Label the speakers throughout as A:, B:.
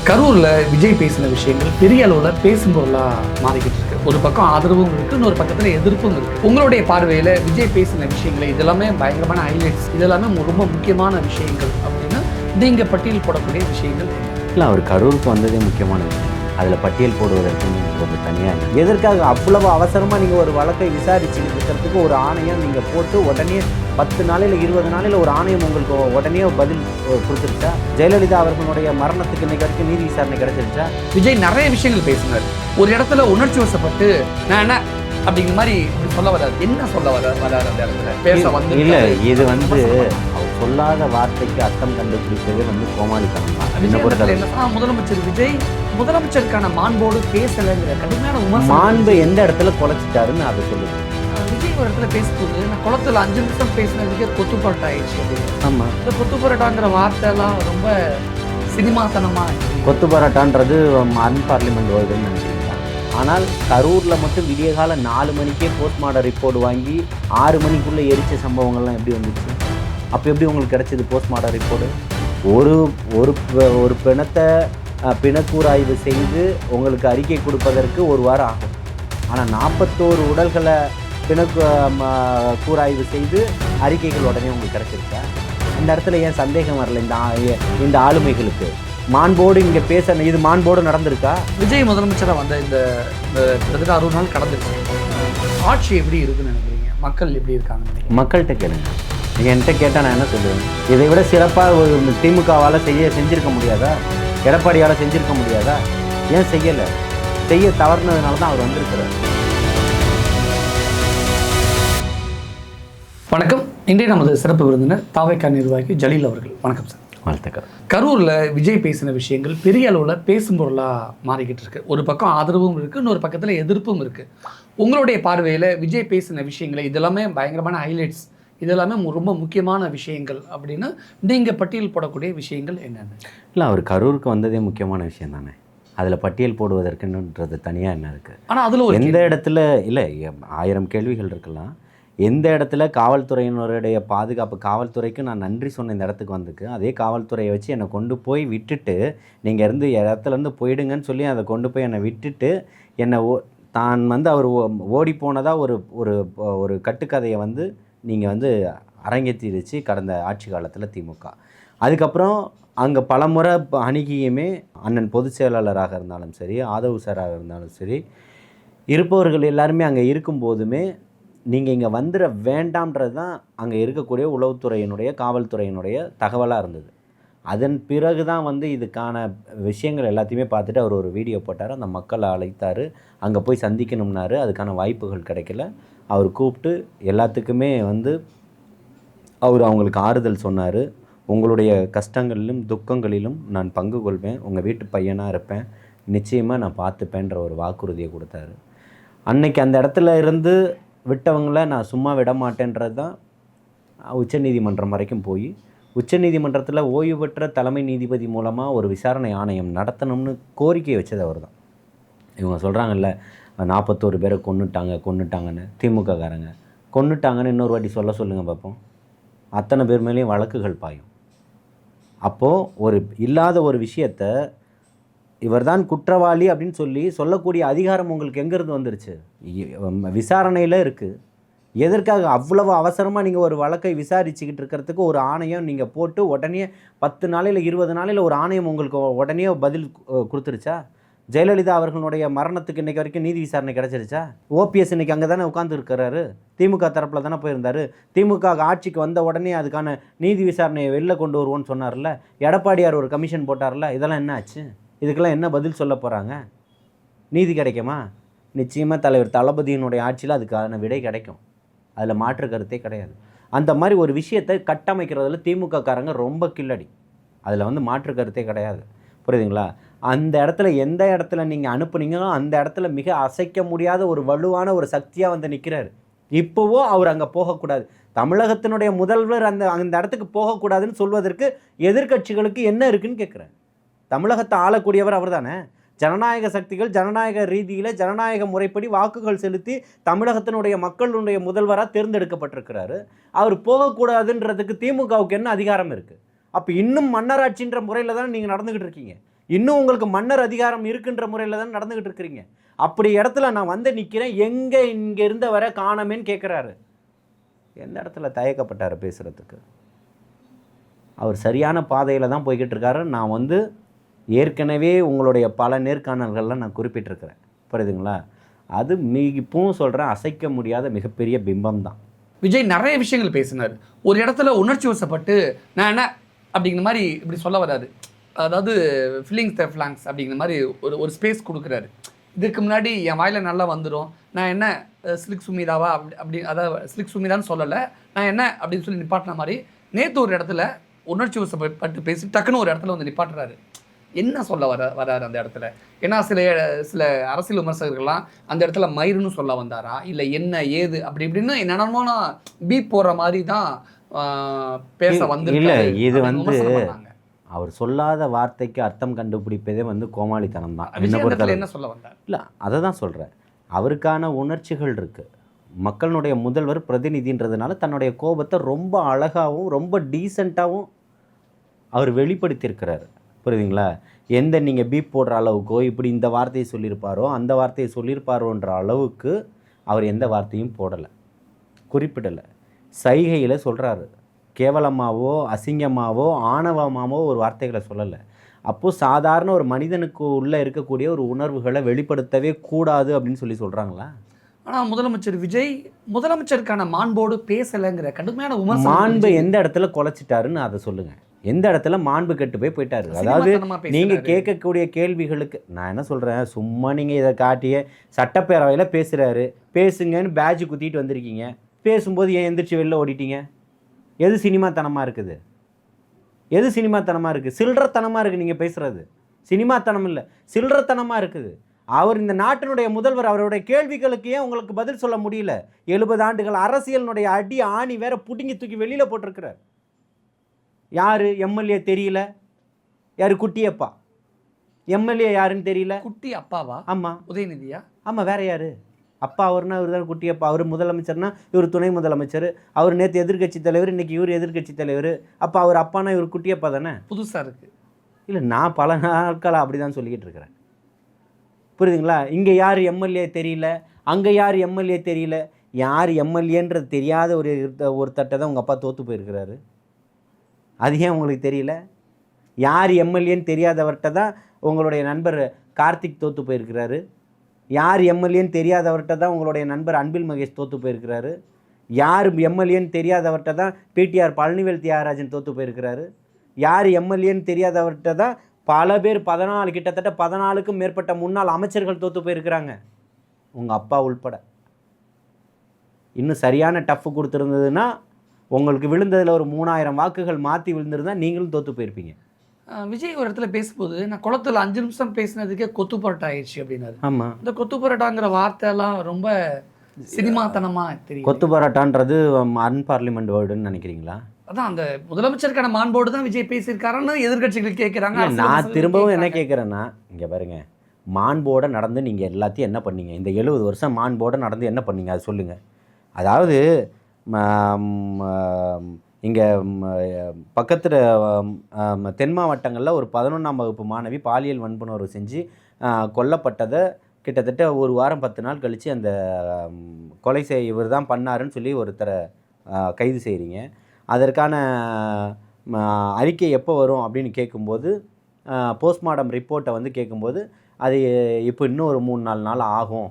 A: கரூரில் விஜய் பேசின விஷயங்கள் பெரிய அளவில் பேசும் பொருளாக மாறிக்கிட்டு இருக்கு. ஒரு பக்கம் ஆதரவும் இருக்குது, இன்னொரு பக்கத்தில் எதிர்ப்பும் இருக்குது. உங்களுடைய பார்வையில் விஜய் பேசின விஷயங்கள் இதெல்லாமே பயங்கரமான ஹைலைட்ஸ், இதெல்லாமே ரொம்ப முக்கியமான விஷயங்கள் அப்படின்னு நீங்கள் பட்டியல் போடக்கூடிய விஷயங்கள்
B: இல்லை. அவர் கரூருக்கு வந்ததே முக்கியமான விஷயம். அதில் பட்டியல் போடுவதற்கு தனியாக எதற்காக அவ்வளவு அவசரமாக நீங்கள் ஒரு வழக்கை விசாரிச்சுக்கிட்டு இருக்கிறதுக்கு ஒரு ஆணையம் நீங்கள் போட்டு உடனே 10 நாளையில் 20 நாளையில் ஒரு ஆணையம் உங்களுக்கு உடனே பதில் கொடுத்துருச்சா? ஜெயலலிதா அவர்களுடைய மரணத்துக்கு இன்னைக்கு வரைக்கும் நீதி விசாரணை கிடைச்சிருச்சா?
A: விஜய் நிறைய விஷயங்கள் பேசினார். ஒரு இடத்துல உணர்ச்சி வசப்பட்டு நான் என்ன அப்படிங்கிற மாதிரி சொல்ல வராது. என்ன சொல்ல வராது அந்த இடத்துல பேச வந்து
B: இல்லை. இது அவர் சொல்லாத வார்த்தைக்கு அர்த்தம் கண்டுபிடிச்சதே கோமாளித்தனம் தான்.
A: முதலமைச்சர் விஜய் முதலமைச்சருக்கான மாண்போடு பேசலைங்கிற கடுமையான
B: மாண்பு எந்த இடத்துல குலைச்சிட்டாருன்னு அதை சொல்லுது.
A: விஜய் ஒரு இடத்துல பேசும்போது நான் குளத்துல 5 நிமிஷம் பேசினதுக்கே கொத்து பரோட்டா ஆயிடுச்சு அப்படின்னு.
B: ஆமா,
A: இந்த கொத்து பரோட்டாங்கிற வார்த்தை எல்லாம் ரொம்ப சினிமாத்தனமா.
B: கொத்து பரோட்டான்றது அன்பார்லிமெண்ட் வேர்டுன்னு நினைக்கிறீங்களா? ஆனால் கரூரில் மட்டும் விடிய கால 4 மணிக்கே போஸ்ட்மார்ட்டம் ரிப்போர்ட் வாங்கி 6 மணிக்குள்ளே எரிச்ச சம்பவங்கள்லாம் எப்படி வந்துச்சு? அப்போ எப்படி உங்களுக்கு கிடைச்சது போஸ்ட்மார்ட்டம் ரிப்போர்ட்டு? ஒரு பிணத்தை பிணக்கூராய்வு செய்து உங்களுக்கு அறிக்கை கொடுப்பதற்கு 1 வாரம் ஆகும். ஆனால் 41 உடல்களை கூராய்வு செய்து அறிக்கைகள் உடனே உங்களுக்கு கிடைச்சிருச்சா? இந்த இடத்துல ஏன் சந்தேகம் வரல? இந்த ஆளுமைகளுக்கு மாண்போடு இங்கே பேச இது மாண்போடு நடந்திருக்கா?
A: விஜய் முதலமைச்சராக வந்த இந்த 60 நாள் கடந்துருச்சு. ஆட்சி எப்படி இருக்குன்னு நினைக்கிறீங்க? மக்கள் எப்படி இருக்காங்க?
B: மக்கள்கிட்ட கேளுங்க. நீங்கள் என்கிட்ட கேட்டால் நான் என்ன சொல்லுவேன்? இதை விட சிறப்பாக திமுகவால் செஞ்சிருக்க முடியாதா? எடப்பாடியால் செஞ்சிருக்க முடியாதா? ஏன் செய்யலை? செய்ய தவறுனதுனால தான் அவர் வந்திருக்கிறார்.
A: வணக்கம். இன்றைய நமது சிறப்பு விருந்தினர் தாவேகா நிர்வாகி ஜலீல் அவர்கள். வணக்கம் சார்.
B: வாழ்த்துக்கள்.
A: கரூரில் விஜய் பேசின விஷயங்கள் பெரிய அளவில் பேசும் பொருளாக மாறிக்கிட்டு இருக்கு. ஒரு பக்கம் ஆதரவும் இருக்குது, இன்னொரு பக்கத்தில் எதிர்ப்பும் இருக்குது. உங்களுடைய பார்வையில் விஜய் பேசின விஷயங்களை இதெல்லாமே பயங்கரமான ஹைலைட்ஸ், இதெல்லாமே ரொம்ப முக்கியமான விஷயங்கள் அப்படின்னு நீங்கள் பட்டியல் போடக்கூடிய விஷயங்கள் என்னென்ன?
B: இல்லை, அவர் கரூருக்கு வந்ததே முக்கியமான விஷயம் தானே. அதில் பட்டியல் போடுவதற்குன்றது தனியாக என்ன இருக்குது?
A: ஆனால் அதில்
B: எந்த இடத்துல இல்லை, 1000 கேள்விகள் இருக்கலாம். எந்த இடத்துல காவல்துறையினருடைய பாதுகாப்பு, காவல்துறைக்கு நான் நன்றி சொன்ன இந்த இடத்துக்கு வந்துக்கு, அதே காவல்துறையை வச்சு என்னை கொண்டு போய் விட்டுட்டு நீங்கள் இடத்துலேருந்து போயிடுங்கன்னு சொல்லி அதை கொண்டு போய் என்னை விட்டுட்டு என்னை தான் அவர் ஓடி போனதாக ஒரு கட்டுக்கதையை நீங்கள் அரங்கேற்றிடுச்சு கடந்த ஆட்சி காலத்தில் திமுக. அதுக்கப்புறம் அங்கே பலமுறை அணுகியுமே அண்ணன் பொதுச் செயலாளராக இருந்தாலும் சரி, ஆதவ் சாராக இருந்தாலும் சரி, இருப்பவர்கள் எல்லாருமே அங்கே இருக்கும்போதுமே நீங்கள் இங்கே வந்துட வேண்டாம்ன்றது தான் அங்கே இருக்கக்கூடிய உளவுத்துறையினுடைய காவல்துறையினுடைய தகவலாக இருந்தது. அதன் பிறகு தான் இதுக்கான விஷயங்கள் எல்லாத்தையுமே பார்த்துட்டு அவர் ஒரு வீடியோ போட்டார். அந்த மக்களை அழைத்தார், அங்கே போய் சந்திக்கணும்னாரு. அதுக்கான வாய்ப்புகள் கிடைக்கல. அவர் கூப்பிட்டு எல்லாத்துக்குமே அவர் அவங்களுக்கு ஆறுதல் சொன்னார். உங்களுடைய கஷ்டங்களிலும் துக்கங்களிலும் நான் பங்கு கொள்வேன், உங்கள் வீட்டு பையனாக இருப்பேன், நிச்சயமாக நான் பார்த்துப்பேன்ற ஒரு வாக்குறுதியை கொடுத்தாரு. அன்னைக்கு அந்த இடத்துல இருந்து விட்டவங்கள நான் சும்மா விட மாட்டேன்றது தான் உச்சநீதிமன்றம் வரைக்கும் போய் உச்சநீதிமன்றத்தில் ஓய்வு பெற்ற தலைமை நீதிபதி மூலமாக ஒரு விசாரணை ஆணையம் நடத்தணும்னு கோரிக்கை வச்சது அவர் தான். இவங்க சொல்கிறாங்கல்ல 41 பேரை கொன்னுட்டாங்கன்னு, திமுககாரங்க கொன்னுட்டாங்கன்னு இன்னொரு வாட்டி சொல்லுங்கள் பார்ப்போம். அத்தனை பேர் மேலேயும் வழக்குகள் பாயும். அப்போது இல்லாத ஒரு விஷயத்தை இவர் தான் குற்றவாளி அப்படின்னு சொல்லக்கூடிய அதிகாரம் உங்களுக்கு எங்கேருந்து வந்துருச்சு? விசாரணையில் இருக்குது. எதற்காக அவ்வளவு அவசரமாக நீங்கள் ஒரு வழக்கை விசாரிச்சுக்கிட்டு இருக்கிறதுக்கு ஒரு ஆணையம் நீங்கள் போட்டு உடனே 10 நாளையில் 20 நாளையில் ஒரு ஆணையம் உங்களுக்கு உடனே பதில் கொடுத்துருச்சா? ஜெயலலிதா அவர்களுடைய மரணத்துக்கு இன்றைக்கி வரைக்கும் நீதி விசாரணை கிடச்சிருச்சா? ஓபிஎஸ் இன்றைக்கி அங்கே தானே உட்காந்துருக்கிறாரு, திமுக தரப்பில் தானே போயிருந்தார். திமுக ஆட்சிக்கு வந்த உடனே அதுக்கான நீதி விசாரணையை வெளில கொண்டு வருவோன்னு சொன்னார்ல. எடப்பாடியார் ஒரு கமிஷன் போட்டார்ல. இதெல்லாம் என்ன ஆச்சு? இதுக்கெல்லாம் என்ன பதில் சொல்ல போகிறாங்க? நீதி கிடைக்குமா? நிச்சயமாக தலைவர் தளபதியினுடைய ஆட்சியில் அதுக்கான விடை கிடைக்கும். அதில் மாற்று கருத்தே கிடையாது. அந்த மாதிரி ஒரு விஷயத்தை கட்டமைக்கிறதுல திமுக காரங்க ரொம்ப கில்லடி. அதில் மாற்று கருத்தே கிடையாது. புரியுதுங்களா? அந்த இடத்துல எந்த இடத்துல நீங்கள் அனுப்புனீங்களோ அந்த இடத்துல மிக அசைக்க முடியாத ஒரு வலுவான ஒரு சக்தியாக நிற்கிறார். இப்போவோ அவர் அங்கே போகக்கூடாது, தமிழகத்தினுடைய முதல்வர் அந்த இடத்துக்கு போகக்கூடாதுன்னு சொல்வதற்கு எதிர்க்கட்சிகளுக்கு என்ன இருக்குன்னு கேட்குறேன். தமிழகத்தை ஆளக்கூடியவர் அவர் தானே. ஜனநாயக சக்திகள் ஜனநாயக ரீதியில் ஜனநாயக முறைப்படி வாக்குகள் செலுத்தி தமிழகத்தினுடைய மக்களுடைய முதல்வராக தேர்ந்தெடுக்கப்பட்டிருக்கிறாரு. அவர் போகக்கூடாதுன்றதுக்கு திமுகவுக்கு என்ன அதிகாரம் இருக்குது? அப்போ இன்னும் மன்னராட்சின்ற முறையில் தானே நீங்கள் நடந்துக்கிட்டு இருக்கீங்க. இன்னும் உங்களுக்கு மன்னர் அதிகாரம் இருக்குன்ற முறையில் தான் நடந்துக்கிட்டு இருக்கிறீங்க. அப்படி இடத்துல நான் வந்து நிற்கிறேன், எங்கே இங்கே இருந்த வர காணமேன்னு கேட்குறாரு. எந்த இடத்துல தயக்கப்பட்டார் பேசுகிறதுக்கு? அவர் சரியான பாதையில் தான் போய்கிட்டு இருக்காரு. நான் வந்து ஏற்கனவே உங்களுடைய பல நேர்காணல்கள்லாம் நான் குறிப்பிட்டிருக்கிறேன், புரியுதுங்களா? அது இப்பவும் சொல்கிறேன், அசைக்க முடியாத மிகப்பெரிய பிம்பம் தான்.
A: விஜய் நிறைய விஷயங்கள் பேசினார். ஒரு இடத்துல உணர்ச்சி வசப்பட்டு நான் என்ன அப்படிங்கிற மாதிரி இப்படி சொல்ல வராது. அதாவது ஃபில்லிங்ஸ் த ஃப்ளாங்க்ஸ் அப்படிங்கிற மாதிரி ஒரு ஸ்பேஸ் கொடுக்குறாரு. இதுக்கு முன்னாடி என் வாயில் நல்லா வந்துடும், நான் என்ன ஸ்லிக் சுமிதாவா அப்படி அதாவது ஸ்லிக் சுமிதான்னு சொல்லலை, நான் என்ன அப்படின்னு சொல்லி நிப்பாட்டின மாதிரி நேற்று ஒரு இடத்துல உணர்ச்சி வசப்பட்டு பேசி டக்குன்னு ஒரு இடத்துல வந்து நிப்பாட்டுறாரு. என்ன சொல்ல வராரு அந்த இடத்துல? ஏன்னா சில அரசியல் விமர்சகர்கள்லாம் அந்த இடத்துல மயிருன்னு சொல்ல வந்தாரா, இல்லை என்ன ஏது அப்படி இப்படின்னு என்னென்னமோ பீப் போடுற மாதிரி தான் பேச வந்து.
B: இல்லை, இது வந்து அவர் சொல்லாத வார்த்தைக்கு அர்த்தம் கண்டுபிடிப்பதே வந்து கோமாளித்தனம் தான்.
A: என்ன சொல்ல வந்தார்?
B: இல்லை, அதை தான் சொல்கிறேன். அவருக்கான உணர்ச்சிகள் இருக்குது. மக்களுடைய முதல்வர் பிரதிநிதின்றதுனால தன்னுடைய கோபத்தை ரொம்ப அழகாகவும் ரொம்ப டீசெண்டாகவும் அவர் வெளிப்படுத்தியிருக்கிறார், புரியுதுங்களா? எந்த நீங்கள் பீப் போடுற அளவுக்கோ இப்படி இந்த வார்த்தையை சொல்லியிருப்பாரோ அந்த வார்த்தையை சொல்லியிருப்பாரோன்ற அளவுக்கு அவர் எந்த வார்த்தையும் போடலை, குறிப்பிடலை. சைகையில் சொல்கிறாரு. கேவலமாகவோ அசிங்கமாகவோ ஆணவமாகவோ ஒரு வார்த்தைகளை சொல்லலை. அப்போது சாதாரண ஒரு மனிதனுக்கு உள்ளே இருக்கக்கூடிய ஒரு உணர்வுகளை வெளிப்படுத்தவே கூடாது அப்படின்னு சொல்கிறாங்களா?
A: ஆனால் முதலமைச்சர் விஜய் முதலமைச்சருக்கான மாண்போடு பேசலைங்கிற கடுமையான விமர்சனம்.
B: மாண்பு எந்த இடத்துல குலைச்சிட்டாருன்னு அதை சொல்லுங்கள். எந்த இடத்துல மாண்பு கெட்டு போயிட்டாரு? அதாவது நீங்கள் கேட்கக்கூடிய கேள்விகளுக்கு நான் என்ன சொல்கிறேன், சும்மா நீங்கள் இதை காட்டிய சட்டப்பேரவையில் பேசுகிறாரு, பேசுங்கன்னு பேட்ஜ் குத்திட்டு வந்திருக்கீங்க. பேசும்போது ஏன் எந்திரிச்சு வெளில ஓடிட்டீங்க? எது சினிமாத்தனமாக இருக்குது? எது சினிமாத்தனமாக இருக்குது? சில்லறத்தனமாக இருக்குது நீங்கள் பேசுகிறது. சினிமாத்தனம் இல்லை, சில்லறத்தனமாக இருக்குது. அவர் இந்த நாட்டினுடைய முதல்வர், அவருடைய கேள்விகளுக்கு ஏன் உங்களுக்கு பதில் சொல்ல முடியல? 70 ஆண்டுகள் அரசியலினுடைய அடி ஆணி வேற புடுங்கி தூக்கி வெளியில் போட்டிருக்கிறார். யார் எம்எல்ஏ தெரியல? யார்? குட்டியப்பா. எம்எல்ஏ யாருன்னு தெரியல.
A: குட்டி அப்பாவா? ஆமாம். உதயநிதியா? ஆமாம். வேற யார்?
B: அப்பா அவர்னா இவர் தான் குட்டியப்பா. அவர் முதலமைச்சர்னா இவர் துணை முதலமைச்சர். அவர் நேற்று எதிர்கட்சி தலைவர், இன்றைக்கி இவர் எதிர்கட்சி தலைவர். அப்போ அவர் அப்பானா இவர் குட்டியப்பா தானே?
A: புதுசாக இருக்குது.
B: இல்லை, நான் பல நாட்களாக அப்படி தான் சொல்லிக்கிட்டு இருக்கிறேன், புரியுதுங்களா? இங்கே யார் எம்எல்ஏ தெரியல, அங்கே யார் எம்எல்ஏ தெரியல. யார் எம்எல்ஏன்றது தெரியாத ஒரு தட்டை தான் உங்கள் அப்பா தோற்று போயிருக்கிறாரு. அது ஏன் உங்களுக்கு தெரியல? யார் எம்எல்ஏன்னு தெரியாதவர்கிட்ட தான் உங்களுடைய நண்பர் கார்த்திக் தோற்று போயிருக்கிறாரு. யார் எம்எல்ஏன்னு தெரியாதவர்கிட்ட தான் உங்களுடைய நண்பர் அன்பில் மகேஷ் தோற்று போயிருக்கிறாரு. யார் எம்எல்ஏன்னு தெரியாதவர்கிட்ட தான் பிடிஆர் பழனிவேல் தியாகராஜன் தோற்று போயிருக்கிறாரு. யார் எம்எல்ஏன்னு தெரியாதவர்கிட்ட தான் பல பேர் 14 கிட்டத்தட்ட 14க்கும் மேற்பட்ட முன்னாள் அமைச்சர்கள் தோற்று போயிருக்கிறாங்க, உங்கள் அப்பா உள்பட. இன்னும் சரியான டஃப் கொடுத்துருந்ததுன்னா உங்களுக்கு விழுந்ததில் ஒரு 3000 வாக்குகள் மாற்றி விழுந்திருந்தால் நீங்களும் தோற்று போயிருப்பீங்க.
A: விஜய் ஒரு இடத்துல பேசும்போது நான் குளத்தில் 5 நிமிஷம் பேசினதுக்கே கொத்து பரோட்டா ஆயிடுச்சு அப்படின்னாரு.
B: ஆமாம்,
A: இந்த கொத்து பரோட்டாங்கிற வார்த்தையெல்லாம் ரொம்ப சினிமாத்தனமாக தெரியும்.
B: கொத்து பரோட்டான்றது அன்பார்லிமெண்ட் வேர்டுன்னு நினைக்கிறீங்களா?
A: அதான் அந்த முதலமைச்சருக்கான மாண்போடு தான் விஜய் பேசியிருக்காருன்னு எதிர்கட்சிகள் கேட்குறாங்க.
B: நான் திரும்பவும் என்ன கேட்குறேன்னா, இங்கே பாருங்க, மாண்போட நடந்து நீங்கள் எல்லாத்தையும் என்ன பண்ணீங்க? இந்த 70 வருஷம் மாண்போட நடந்து என்ன பண்ணீங்க? அது சொல்லுங்கள். அதாவது இங்கே பக்கத்தில் தென் மாவட்டங்களில் ஒரு 11ஆம் வகுப்பு மாணவி பாலியல் வன்புணர்வு செஞ்சு கொல்லப்பட்டதை கிட்டத்தட்ட ஒரு வாரம் 10 நாள் கழித்து அந்த கொலை இவர் தான் பண்ணாருன்னு சொல்லி ஒருத்தரை கைது செய்கிறீங்க. அதற்கான அறிக்கை எப்போ வரும் அப்படின்னு கேட்கும்போது, போஸ்ட்மார்ட்டம் ரிப்போர்ட்டை வந்து கேட்கும்போது, அது இப்போ இன்னும் ஒரு 3-4 நாள் ஆகும்,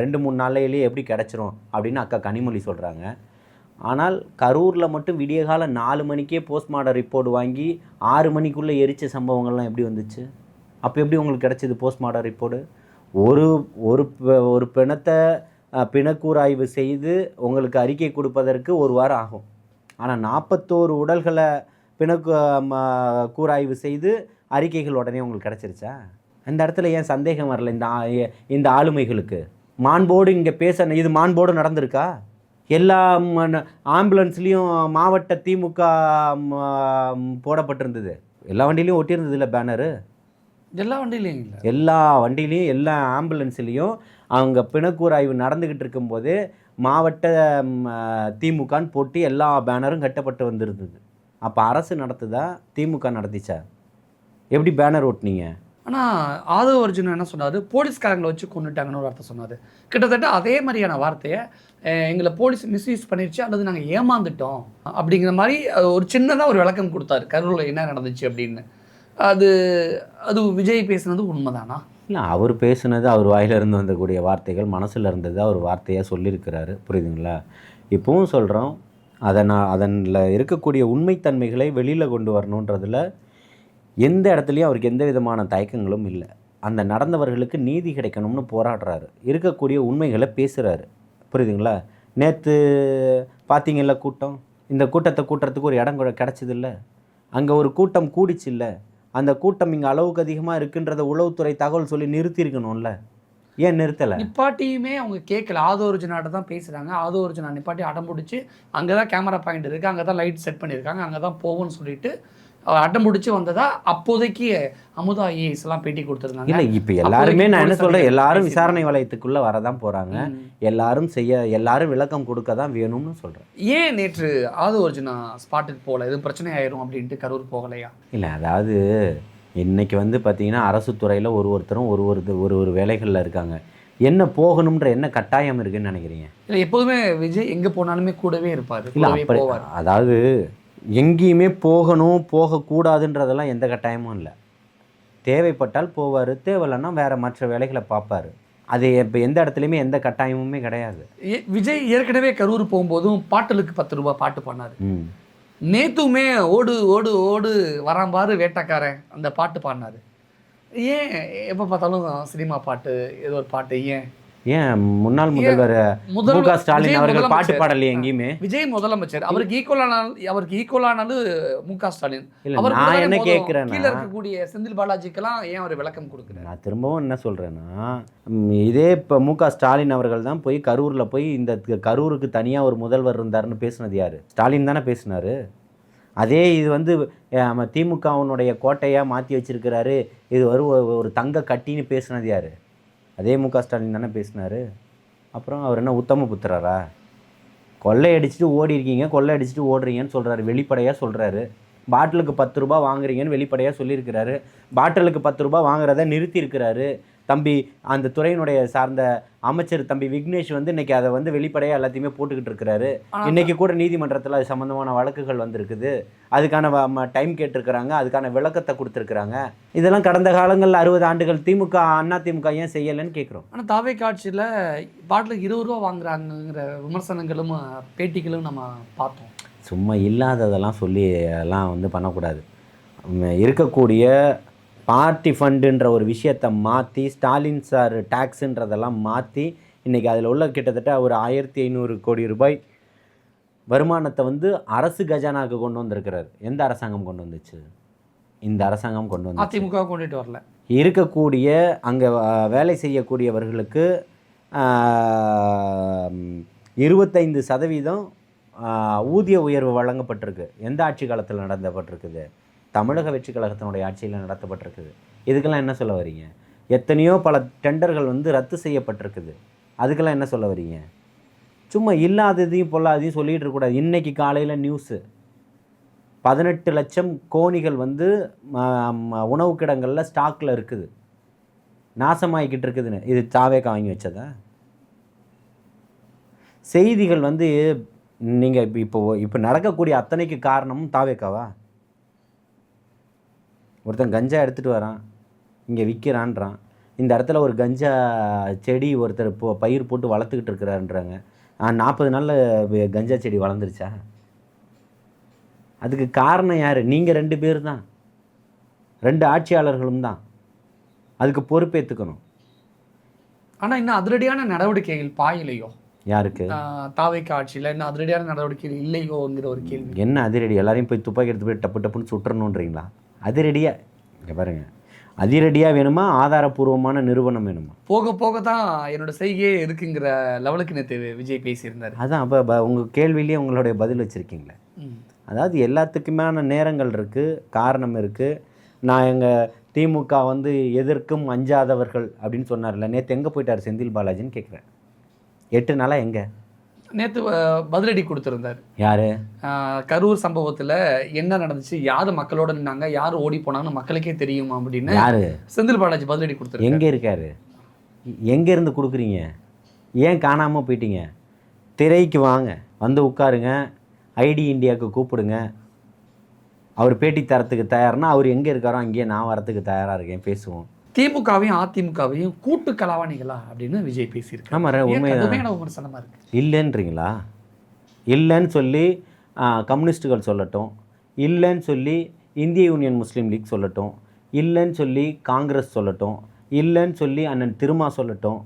B: 2-3 நாளையிலேயே எப்படி கிடச்சிரும் அப்படின்னு அக்கா கனிமொழி சொல்கிறாங்க. ஆனால் கரூரில் மட்டும் விடியகால 4 மணிக்கே போஸ்ட்மார்ட்டம் ரிப்போர்ட் வாங்கி 6 மணிக்குள்ளே எரித்த சம்பவங்கள்லாம் எப்படி வந்துச்சு? அப்போ எப்படி உங்களுக்கு கிடச்சிது போஸ்ட்மார்ட்டம் ரிப்போர்ட்டு? ஒரு பிணத்தை பிணக்கூராய்வு செய்து உங்களுக்கு அறிக்கை கொடுப்பதற்கு 1 வாரம் ஆகும். ஆனால் 41 உடல்களை கூராய்வு செய்து அறிக்கைகள் உடனே உங்களுக்கு கிடச்சிருச்சா? அந்த இடத்துல ஏன் சந்தேகம் வரல இந்த ஆளுமைகளுக்கு? மாண்போடு இங்கே இது மாண்போடு நடந்திருக்கா? எல்லா ஆம்புலன்ஸ்லேயும் மாவட்ட திமுக போடப்பட்டிருந்தது. எல்லா வண்டியிலையும் ஒட்டியிருந்தது இல்லை பேனரு?
A: எல்லா வண்டியிலையும் இல்லை,
B: எல்லா வண்டியிலையும் எல்லா ஆம்புலன்ஸ்லேயும் அவங்க பிணக்கூராய்வு நடந்துக்கிட்டு இருக்கும்போது மாவட்ட திமுகன்னு போட்டு எல்லா பேனரும் கட்டப்பட்டு வந்துருந்தது. அப்போ அரசு நடத்துதா திமுக நடத்திச்சா? எப்படி பேனர் ஓட்டுனீங்க?
A: ஆனால் ஆதவ அர்ஜுன் என்ன சொன்னார், போலீஸ்காரங்களை வச்சு கொண்டுட்டாங்கன்னு ஒரு வார்த்தை சொன்னார். கிட்டத்தட்ட அதே மாதிரியான வார்த்தையை எங்களை போலீஸ் மிஸ்யூஸ் பண்ணிருச்சு அல்லது நாங்கள் ஏமாந்துட்டோம் அப்படிங்கிற மாதிரி ஒரு சின்னதாக ஒரு விளக்கம் கொடுத்தாரு கரூரில் என்ன நடந்துச்சு அப்படின்னு. அது அது விஜய் பேசுனது உண்மைதானா?
B: இல்லை, அவர் பேசுனது அவர் வாயிலிருந்து வந்தக்கூடிய வார்த்தைகள் மனசில் இருந்தது அவர் வார்த்தையாக சொல்லியிருக்கிறாரு. புரியுதுங்களா? இப்போவும் சொல்கிறோம், அதனில் இருக்கக்கூடிய உண்மைத்தன்மைகளை வெளியில் கொண்டு வரணுன்றதில் எந்த இடத்துலையும் அவருக்கு எந்த விதமான தயக்கங்களும் இல்லை. அந்த நடந்தவர்களுக்கு நீதி கிடைக்கணும்னு போராடுறாரு. இருக்கக்கூடிய உண்மைகளை பேசுகிறாரு. புரியுதுங்களா? நேற்று பார்த்தீங்கல்ல கூட்டம், இந்த கூட்டத்தை கூட்டுறதுக்கு ஒரு இடம் கிடச்சிதில்ல, அங்கே ஒரு கூட்டம் கூடிச்சு இல்லை, அந்த கூட்டம் இங்கே அளவுக்கு அதிகமாக இருக்குன்றத உளவுத்துறை தகவல் சொல்லி நிறுத்தியிருக்கணும்ல, ஏன் நிறுத்தலை?
A: நிப்பாட்டியுமே அவங்க கேட்கல. ஆதவ அர்ஜுனாட்ட தான் பேசுகிறாங்க. ஆதவ அர்ஜுனா நிப்பாட்டி அடம் பிடிச்சி அங்கே தான் கேமரா பாயிண்ட் இருக்குது, அங்கே தான் லைட் செட் பண்ணியிருக்காங்க, அங்கே தான் போகும்னு சொல்லிட்டு அடம் பிடிச்சி வந்ததா அப்போதைக்கு அமுதா ஐஏஎஸ் எல்லாம் பேட்டி கொடுத்துருந்தாங்க.
B: இல்லை, இப்போ எல்லாருமே நான் என்ன சொல்கிறேன், எல்லாரும் விசாரணை வளையத்துக்குள்ளே வரதான் போகிறாங்க, எல்லாரும் விளக்கம் கொடுக்க தான் வேணும்னு சொல்கிறேன்.
A: ஏன் நேற்று ஆதவ அர்ஜுனா ஸ்பாட்டுக்கு போகல, எதுவும் பிரச்சனை ஆயிரும் அப்படின்ட்டு கரூர் போகலையா?
B: இல்லை, அதாவது இன்றைக்கி வந்து பார்த்திங்கன்னா அரசு துறையில் ஒருத்தரும் ஒரு வேலைகளில் இருக்காங்க. என்ன போகணுன்ற என்ன கட்டாயம் இருக்குன்னு நினைக்கிறீங்க?
A: இல்லை, எப்போதுமே விஜய் எங்கே போனாலுமே கூடவே இருப்பார்.
B: இல்லை, அப்படி அதாவது எங்கேயுமே போகணும் போகக்கூடாதுன்றதெல்லாம் எந்த கட்டாயமும் இல்லை. தேவைப்பட்டால் போவார், தேவையில்லைன்னா வேறு மற்ற வேலைகளை பார்ப்பார். அது இப்போ எந்த இடத்துலையுமே எந்த கட்டாயமுமே கிடையாது.
A: விஜய் ஏற்கனவே கரூர் போகும்போதும் பாட்டலுக்கு 10 ரூபாய் பாட்டு பாடினார். நேத்துமே ஓடு ஓடு ஓடு வராம்பாரு வேட்டக்காரன் அந்த பாட்டு பாடினார். ஏன் எப்போ பார்த்தாலும் சினிமா பாட்டு, ஏதோ ஒரு பாட்டு?
B: ஏன் முன்னாள் முதல்வர் மு.க. ஸ்டாலின் அவர்கள் பாட்டு பாடலையே எங்கேயுமே?
A: விஜய் முதலமைச்சர், அவருக்கு ஈக்குவலானது மு.க. ஸ்டாலின்.
B: நான் என்ன கேட்குறேன்,
A: கீழே இருக்கக்கூடிய செந்தில் பாலாஜிக்கெல்லாம் ஏன் அவர் விளக்கம் கொடுக்குறாரு?
B: நான் திரும்பவும் என்ன சொல்கிறேன்னா, இதே இப்போ மு.க. ஸ்டாலின் அவர்கள் தான் போய் கரூரில் போய் இந்த கரூருக்கு தனியாக ஒரு முதல்வர் இருந்தாருன்னு பேசுனது யார்? ஸ்டாலின் தானே பேசினார். அதே இது வந்து திமுகவினுடைய கோட்டையாக மாற்றி வச்சிருக்கிறாரு, இது ஒரு தங்க கட்டின்னு பேசுனது யார்? அதே மு.க. ஸ்டாலின் தானே பேசினார். அப்புறம் அவர் என்ன உத்தம புத்திரரா? கொள்ளை அடிச்சுட்டு ஓடி இருக்கீங்க, கொள்ளை அடிச்சுட்டு ஓடுறீங்கன்னு சொல்கிறாரு, வெளிப்படையாக சொல்கிறாரு. பாட்டிலுக்கு 10 ரூபா வாங்குறீங்கன்னு வெளிப்படையாக சொல்லியிருக்கிறாரு. பாட்டிலுக்கு 10 ரூபா வாங்குறத நிறுத்தியிருக்கிறாரு. தம்பி அந்த துறையினுடைய சார்ந்த அமைச்சர் தம்பி விக்னேஷ் வந்து இன்றைக்கி அதை வந்து வெளிப்படையாக எல்லாத்தையுமே போட்டுக்கிட்டு இருக்கிறாரு. இன்றைக்கி கூட நீதிமன்றத்தில் அது சம்மந்தமான வழக்குகள் வந்திருக்குது, அதுக்கான டைம் கேட்டிருக்கிறாங்க, அதுக்கான விளக்கத்தை கொடுத்துருக்குறாங்க. இதெல்லாம் கடந்த காலங்களில் 60 ஆண்டுகள் திமுக அதிமுக ஏன் செய்யலைன்னு கேட்குறோம்.
A: ஆனால் தாவே காட்சியில் பாட்டிலுக்கு 20 ரூபா வாங்குறாங்கிற விமர்சனங்களும் பேட்டிகளும் நம்ம பார்த்தோம்.
B: சும்மா இல்லாததெல்லாம் சொல்லி எல்லாம் வந்து பண்ணக்கூடாது. இருக்கக்கூடிய பார்ட்டி ஃபண்டுன்ற ஒரு விஷயத்தை மாற்றி ஸ்டாலின் சார் டேக்ஸுன்றதெல்லாம் மாற்றி இன்றைக்கி அதில் உள்ள கிட்டத்தட்ட ஒரு 1500 கோடி ரூபாய் வருமானத்தை வந்து அரசு கஜானாவுக்கு கொண்டு வந்திருக்கிறார். எந்த அரசாங்கம் கொண்டு வந்துச்சு? இந்த அரசாங்கம் கொண்டு வந்து,
A: அதிமுக கொண்டுட்டு வரல.
B: இருக்கக்கூடிய அங்கே வேலை செய்யக்கூடியவர்களுக்கு 25% ஊதிய உயர்வு வழங்கப்பட்டிருக்கு. எந்த ஆட்சி காலத்தில் நடத்தப்பட்டிருக்குது? தமிழக வெற்றி கழகத்தினுடைய ஆட்சியில் நடத்தப்பட்டிருக்குது. இதுக்கெல்லாம் என்ன சொல்ல வரீங்க? எத்தனையோ பல டெண்டர்கள் வந்து ரத்து செய்யப்பட்டிருக்குது. அதுக்கெல்லாம் என்ன சொல்ல வரீங்க? சும்மா இல்லாததையும் பொல்லாதையும் சொல்லிகிட்டு இருக்கக்கூடாது. இன்றைக்கி காலையில் நியூஸு 18 லட்சம் கோணிகள் வந்து உணவு கிடங்களில் ஸ்டாக்கில் இருக்குது, நாசமாகிக்கிட்டு இருக்குதுன்னு. இது தாவேக்கா வாங்கி வச்சதா? செய்திகள் வந்து நீங்கள் இப்போ நடக்கக்கூடிய அத்தனைக்கு காரணமும் தாவேக்காவா? ஒருத்தன் கஞ்சா எடுத்துகிட்டு வரான், இங்கே விற்கிறான்றான், இந்த இடத்துல ஒரு கஞ்சா செடி ஒருத்தர் பயிர் போட்டு வளர்த்துக்கிட்டு இருக்கிறாருன்றாங்க. 40 நாளில் கஞ்சா செடி வளர்ந்துருச்சா? அதுக்கு காரணம் யார்? நீங்கள் 2 பேர் தான், 2 ஆட்சியாளர்களும் தான். அதுக்கு பொறுப்பேற்றுக்கணும்.
A: ஆனால் இன்னும் அதிரடியான நடவடிக்கைகள் பாயிலையோ? யாருக்கு? தாவேக்கா ஆட்சியில் இன்னும் அதிரடியான நடவடிக்கைகள் இல்லையோங்கிற ஒரு கேள்வி.
B: என்ன அதிரடி? எல்லாரையும் போய் துப்பாக்கி எடுத்து போய் டப்பு டப்புன்னு சுட்டுறணுன்றீங்களா? அதிரடியாக இங்கே பாருங்கள், அதிரடியாக வேணுமா ஆதாரப்பூர்வமான நிறுவனம் வேணுமா?
A: போக போக தான் என்னோட செய்கையே இருக்குங்கிற லெவலுக்கு நேற்று விஜய் பேசியிருந்தார்.
B: அதான் அப்போ உங்கள் கேள்வியிலேயே உங்களுடைய பதில் வச்சுருக்கீங்களே. அதாவது எல்லாத்துக்குமான நேரங்கள் இருக்குது, காரணம் இருக்குது. நான் எங்கள் திமுக வந்து எதற்கும் அஞ்சாதவர்கள் அப்படின்னு சொன்னார்ல, நேற்று எங்கே போயிட்டார் செந்தில் பாலாஜின்னு கேட்குறேன். 8 நாளாக எங்கே?
A: நேற்று பதிலடி கொடுத்துருந்தார்.
B: யாரு?
A: கரூர் சம்பவத்தில் என்ன நடந்துச்சு, யார் மக்களோட நின்னாங்க, யார் ஓடி போனாங்கன்னு மக்களுக்கே தெரியும் அப்படின்னு
B: யாரு?
A: செந்தில் பாலாஜி பதிலடி கொடுத்துரு.
B: எங்கே இருக்காரு? எங்கேருந்து கொடுக்குறீங்க? ஏன் காணாமல் போயிட்டீங்க? திரைக்கு வாங்க, வந்து உட்காருங்க, ஐடி இந்தியாவுக்கு கூப்பிடுங்க. அவர் பேட்டி தரத்துக்கு தயார்னா அவர் எங்கே இருக்காரோ அங்கேயே நான் வரத்துக்கு தயாராக இருக்கேன், பேசுவோம்.
A: திமுகவையும் அதிமுகவையும் கூட்டு கலவாணிகளா அப்படின்னு விஜய் பேசியிருக்காரு.
B: ஆமாம்,
A: உண்மையான விமர்சனமாக இருக்குது.
B: இல்லைன்றீங்களா? இல்லைன்னு சொல்லி கம்யூனிஸ்ட்டுகள் சொல்லட்டும், இல்லைன்னு சொல்லி இந்திய யூனியன் முஸ்லீம் லீக் சொல்லட்டும், இல்லைன்னு சொல்லி காங்கிரஸ் சொல்லட்டும், இல்லைன்னு சொல்லி அண்ணன் திருமா சொல்லட்டும்,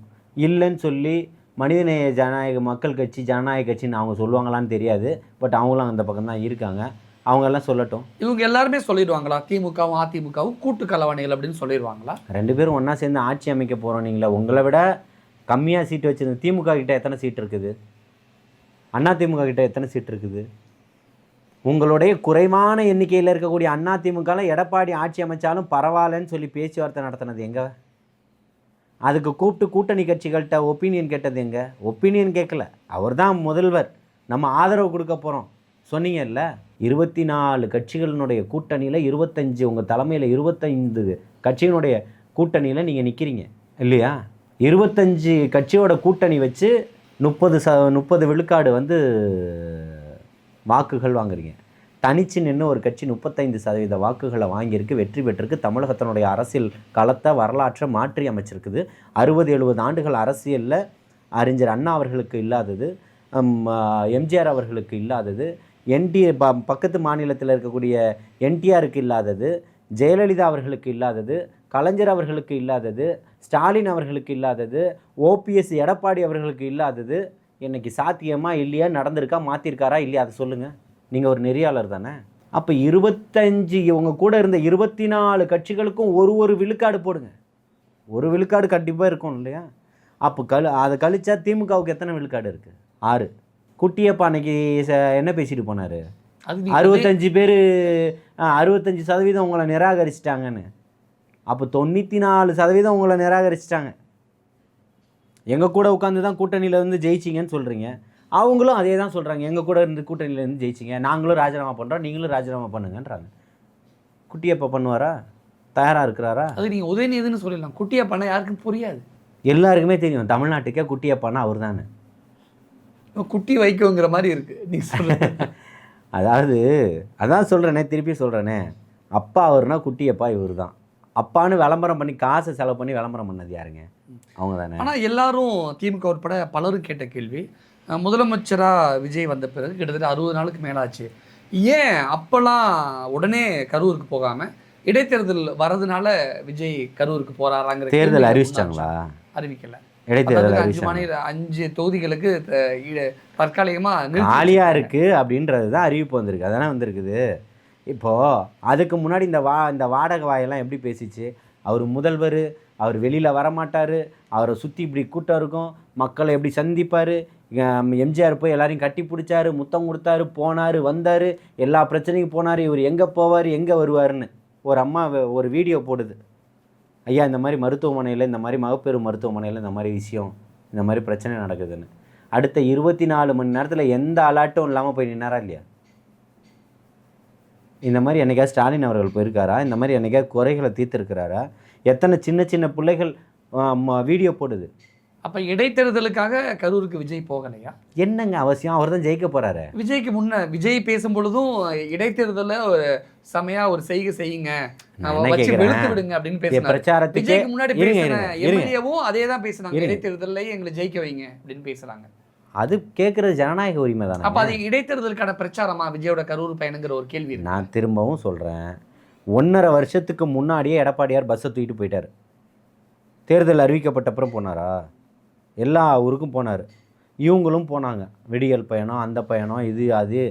B: இல்லைன்னு சொல்லி மனிதநேய ஜனநாயக மக்கள் கட்சி ஜனநாயக கட்சின்னு அவங்க சொல்லுவாங்களான்னு தெரியாது. பட் அவங்களும் அந்த பக்கம் தான் இருக்காங்க. அவங்கெல்லாம் சொல்லட்டும்.
A: இவங்க எல்லாருமே சொல்லிடுவாங்களா திமுகவும் அதிமுகவும் கூட்டு கலவாணிகள் அப்படின்னு சொல்லிடுவாங்களா?
B: 2 பேரும் ஒன்றா சேர்ந்து ஆட்சி அமைக்க போகிறோம். நீங்களா உங்களை விட கம்மியாக சீட்டு வச்சுருந்த திமுக கிட்ட எத்தனை சீட் இருக்குது? அதிமுக கிட்ட எத்தனை சீட் இருக்குது? உங்களுடைய குறைவான எண்ணிக்கையில் இருக்கக்கூடிய அதிமுகவில் எடப்பாடி ஆட்சி அமைச்சாலும் பரவாயில்லன்னு சொல்லி பேச்சுவார்த்தை நடத்தினது எங்கே? அதுக்கு கூப்பிட்டு கூட்டணி கட்சிகள்கிட்ட ஒப்பீனியன் கேட்டது எங்கே? ஒப்பீனியன் கேட்கல. அவர் தான் முதல்வர், நம்ம ஆதரவு கொடுக்க போகிறோம் சொன்னீங்கல்ல. 24 கட்சிகளினுடைய கூட்டணியில் 25, உங்கள் தலைமையில் 25 கட்சியினுடைய கூட்டணியில் நீங்கள் நிற்கிறீங்க இல்லையா? 25 கட்சியோட கூட்டணி வச்சு 30 விழுக்காடு வந்து வாக்குகள் வாங்குறீங்க. தனிச்சு நின்று ஒரு கட்சி 35% வாக்குகளை வாங்கியிருக்கு, வெற்றி பெற்றிருக்கு. தமிழகத்தினுடைய அரசியல் களத்தை வரலாற்றை மாற்றி அமைச்சிருக்குது. 60-70 ஆண்டுகள் அரசியலில் அறிஞர் அண்ணா அவர்களுக்கு இல்லாதது, எம்ஜிஆர் அவர்களுக்கு இல்லாதது, பக்கத்து மாநிலத்தில் இருக்கக்கூடிய என்டிஆருக்கு இல்லாதது, ஜெயலலிதா அவர்களுக்கு இல்லாதது, கலைஞர் அவர்களுக்கு இல்லாதது, ஸ்டாலின் அவர்களுக்கு இல்லாதது, ஓபிஎஸ் எடப்பாடி அவர்களுக்கு இல்லாதது. இன்றைக்கி சாத்தியமா இல்லையா? நடந்திருக்கா? மாற்றிருக்காரா இல்லையா? அதை சொல்லுங்கள். நீங்கள் ஒரு நெறியாளர் தானே. அப்போ 25 இவங்க கூட இருந்த 24 கட்சிகளுக்கும் ஒரு விழுக்காடு போடுங்க. ஒரு விழுக்காடு கண்டிப்பாக இருக்கும் இல்லையா? அப்போ அதை கழிச்சா திமுகவுக்கு எத்தனை விழுக்காடு இருக்குது? 6. குட்டியப்பா அன்னைக்கு என்ன பேசிட்டு போனார்? 65 பேர் 65% உங்களை நிராகரிச்சிட்டாங்கன்னு. அப்போ 94% உங்களை நிராகரிச்சிட்டாங்க. எங்கள் கூட உட்காந்து தான் கூட்டணியில் வந்து ஜெயிச்சிங்கன்னு சொல்கிறீங்க. அவங்களும் அதே தான் சொல்கிறாங்க, எங்கள் கூட இருந்து கூட்டணியிலேருந்து ஜெயிச்சிங்க, நாங்களும் ராஜினாமா பண்ணுறோம், நீங்களும் ராஜினாமா பண்ணுங்கன்றாங்க. குட்டியப்பா பண்ணுவாரா? தயாராக இருக்கிறாரா? அது
A: நீங்கள் உதயநிதினு சொல்லலாம். குட்டியப்பானா யாருக்கும் புரியாது,
B: எல்லாருக்குமே தெரியும். தமிழ்நாட்டுக்கே குட்டியப்பானா அவர் தானே.
A: குட்டி வைக்கோங்கிற மாதிரி இருக்குது நீ சொல்ல.
B: அதாவது அதான் சொல்கிறேனே, திருப்பி சொல்கிறேனே, அப்பா அவர்னா குட்டியப்பா இவர் தான். அப்பான்னு விளம்பரம் பண்ணி காசை செலவு பண்ணி விளம்பரம் பண்ணது யாருங்க? அவங்க தானே.
A: ஆனால் எல்லாரும் திமுக உட்பட பலரும் கேட்ட கேள்வி, முதலமைச்சராக விஜய் வந்த பிறகு கிட்டத்தட்ட 60 நாளுக்கு மேலாச்சு, ஏன் அப்போல்லாம் உடனே கரூருக்கு போகாமல் இடைத்தேர்தல் வரதுனால விஜய் கரூருக்கு போகிறாராங்கிற
B: தேர்தல் அறிவிச்சிட்டாங்களா?
A: அறிவிக்கலை.
B: இடைத்தேர்தல்
A: 5 தொகுதிகளுக்கு தற்காலிகமாக
B: காலியாக இருக்குது அப்படின்றது தான் அறிவிப்பு வந்திருக்கு. அதானே வந்திருக்குது. இப்போது அதுக்கு முன்னாடி இந்த வாடகை வாயெல்லாம் எப்படி பேசிச்சு? அவர் முதல்வர், அவர் வெளியில் வரமாட்டார், அவரை சுற்றி இப்படி கூட்டம் இருக்கும், மக்களை எப்படி சந்திப்பார், எம்ஜிஆர் போய் எல்லாரையும் கட்டி பிடிச்சாரு, முத்தம் கொடுத்தாரு, போனார் வந்தார், எல்லா பிரச்சனைக்கும் போனார், இவர் எங்கே போவார் எங்கே வருவார்னு ஒரு அம்மா ஒரு வீடியோ போடுது. ஐயா இந்த மாதிரி மருத்துவமனையில், இந்த மாதிரி மகப்பேறு மருத்துவமனையில் இந்த மாதிரி விஷயம், இந்த மாதிரி பிரச்சனை நடக்குதுன்னு. அடுத்த 24 மணி நேரத்தில் எந்த அலாட்டும் இல்லாமல் போய் நின்னாரா இல்லையா? இந்த மாதிரி என்னைக்காவது ஸ்டாலின் அவர்கள் போயிருக்காரா? இந்த மாதிரி என்னைக்காவது குறைகளை தீர்த்திருக்கிறாரா? எத்தனை சின்ன சின்ன பிள்ளைகள் வீடியோ போடுது.
A: அப்போ இடைத்தேர்தலுக்காக கரூருக்கு விஜய் போகலையா?
B: என்னங்க அவசியம்? அவர் தான் ஜெயிக்க போகிறாரு.
A: விஜய்க்கு விஜய் பேசும் பொழுதும் இடைத்தேர்தலில் ஒரு செமையா ஒரு செய்யுங்க, விடுங்க அப்படின்னு பேசுறாங்க.
B: பிரச்சாரத்துக்கு
A: முன்னாடி பேசின எம்எல்ஏவும் அதே தான் பேசுனாங்க, இடைத்தேர்தலையும் எங்களை ஜெயிக்க வைங்க அப்படின்னு பேசுறாங்க.
B: அது கேட்குறது ஜனநாயக உரிமை தானே.
A: அப்போ அது இடைத்தேர்தலுக்கான பிரச்சாரமா விஜயோட கரூர் பயணங்கிற ஒரு கேள்வி.
B: நான் திரும்பவும் சொல்கிறேன், 1.5 வருஷத்துக்கு முன்னாடியே எடப்பாடியார் பஸ்ஸை தூக்கிட்டு போயிட்டார். தேர்தல் அறிவிக்கப்பட்ட அப்புறம் போனாரா? எல்லா ஊருக்கும் போனார். இவங்களும் போனாங்க, விடியல் பயணம், அந்த பயணம், இது அது,